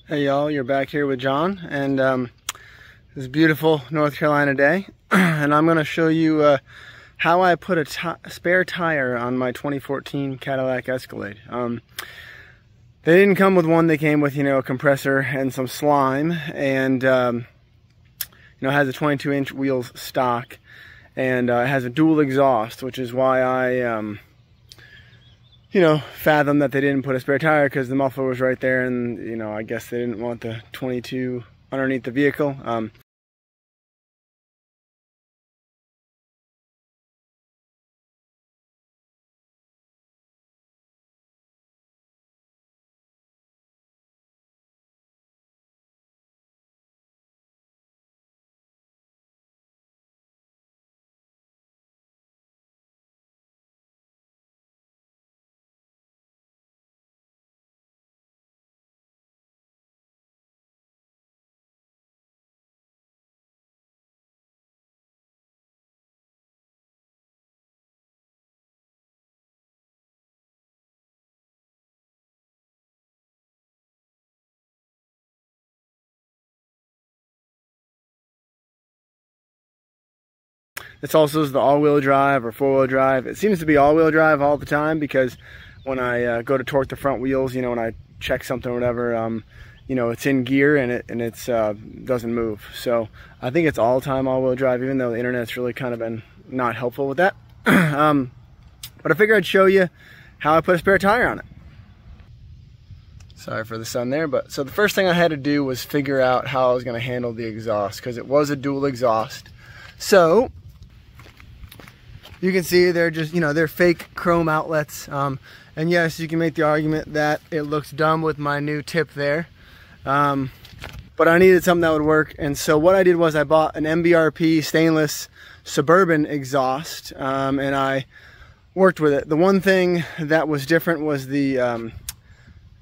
Hey y'all, you're back here with John, and this beautiful North Carolina day, and I'm going to show you how I put a spare tire on my 2014 Cadillac Escalade. They didn't come with one, they came with, a compressor and some slime, and it has a 22-inch wheels stock, and it has a dual exhaust, which is why I fathom that they didn't put a spare tire, because the muffler was right there, and I guess they didn't want the 22 underneath the vehicle. This also is the all-wheel drive or four-wheel drive. It seems to be all-wheel drive all the time, because when I go to torque the front wheels, when I check something or whatever, it's in gear and it's doesn't move. So I think it's all-time all-wheel drive, even though the internet's really kind of been not helpful with that. But I figured I'd show you how I put a spare tire on it. Sorry for the sun there, but so the first thing I had to do was figure out how I was going to handle the exhaust, because it was a dual exhaust. So you can see they're just, they're fake chrome outlets. And yes, you can make the argument that it looks dumb with my new tip there. But I needed something that would work. And so what I did was I bought an MBRP stainless Suburban exhaust, and I worked with it. The one thing that was different was the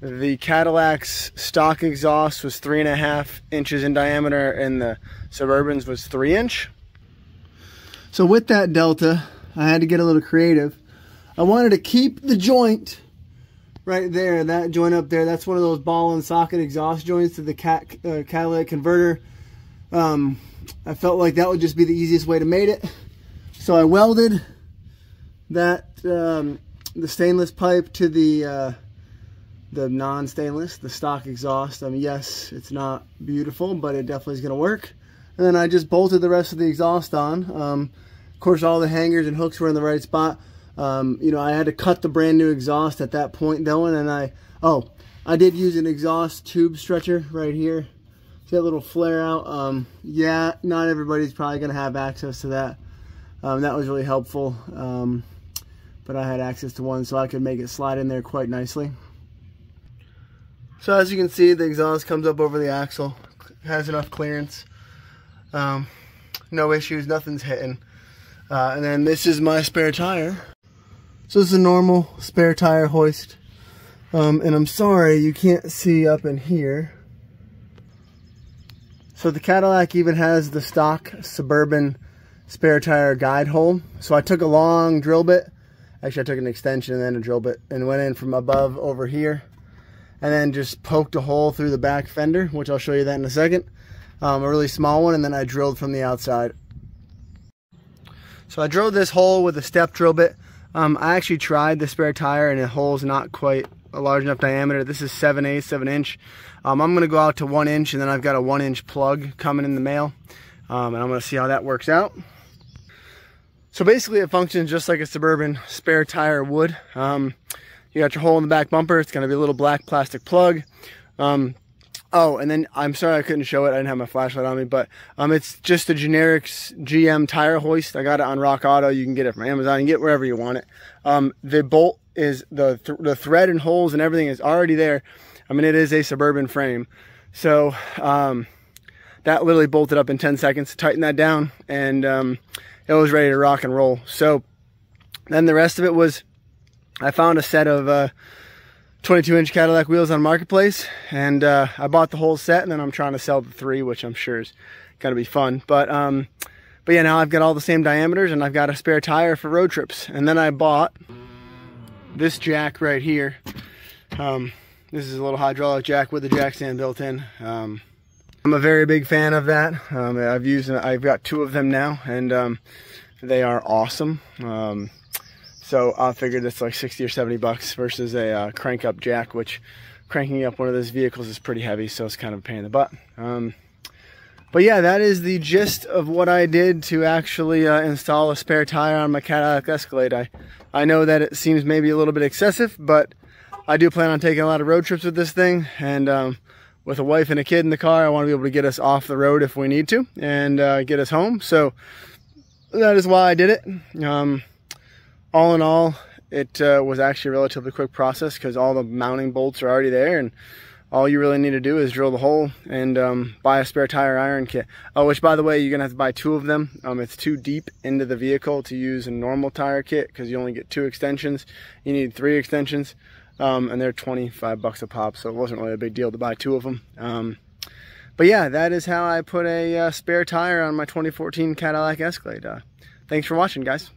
Cadillac's stock exhaust was 3.5 inches in diameter, and the Suburban's was 3-inch. So with that delta, I had to get a little creative. I wanted to keep the joint right there, that joint up there. That's one of those ball and socket exhaust joints to the catalytic converter. I felt like that would just be the easiest way to make it. So I welded that the stainless pipe to the non-stainless, the stock exhaust. Yes, it's not beautiful, but it definitely is going to work. And then I just bolted the rest of the exhaust on. Of course, all the hangers and hooks were in the right spot. I had to cut the brand new exhaust at that point, though, and I did use an exhaust tube stretcher right here. See that little flare out? Yeah, not everybody's probably going to have access to that. That was really helpful, but I had access to one, so I could make it slide in there quite nicely. So as you can see, the exhaust comes up over the axle. It has enough clearance. No issues, nothing's hitting. And then this is my spare tire. So this is a normal spare tire hoist. And I'm sorry you can't see up in here. So the Cadillac even has the stock Suburban spare tire guide hole. So I took a long drill bit. Actually, I took an extension and then a drill bit and went in from above over here. And then just poked a hole through the back fender, which I'll show you that in a second. A really small one, and then I drilled from the outside. So I drilled this hole with a step drill bit. I actually tried the spare tire, and the hole's not quite a large enough diameter. This is 7/8 of an inch. I'm going to go out to 1 inch, and then I've got a 1-inch plug coming in the mail. And I'm going to see how that works out. So basically it functions just like a Suburban spare tire would. You got your hole in the back bumper. It's going to be a little black plastic plug. Oh, and then I'm sorry I couldn't show it. I didn't have my flashlight on me, but it's just a generic GM tire hoist. I got it on Rock Auto. You can get it from Amazon. You can get wherever you want it. The bolt is the thread and holes and everything is already there. It is a Suburban frame, so that literally bolted up in 10 seconds. Tighten that down, and it was ready to rock and roll. So then the rest of it was, I found a set of 22-inch Cadillac wheels on Marketplace, and I bought the whole set, and then I'm trying to sell the 3, which I'm sure is gonna be fun. But yeah, now I've got all the same diameters, and I've got a spare tire for road trips. And then I bought this jack right here. This is a little hydraulic jack with the jack stand built in. I'm a very big fan of that. I've got 2 of them now, and they are awesome. So I figured it's like 60 or 70 bucks versus a crank up jack, which cranking up one of those vehicles is pretty heavy, so it's kind of a pain in the butt. But yeah, that is the gist of what I did to actually install a spare tire on my Cadillac Escalade. I know that it seems maybe a little bit excessive, but I do plan on taking a lot of road trips with this thing, and with a wife and a kid in the car, I want to be able to get us off the road if we need to, and get us home. So that is why I did it. All in all, it was actually a relatively quick process because all the mounting bolts are already there, and all you really need to do is drill the hole and buy a spare tire iron kit. Oh, which, by the way, you're going to have to buy 2 of them. It's too deep into the vehicle to use a normal tire kit because you only get 2 extensions. You need 3 extensions, and they're 25 bucks a pop, so it wasn't really a big deal to buy 2 of them. But yeah, that is how I put a spare tire on my 2014 Cadillac Escalade. Thanks for watching, guys.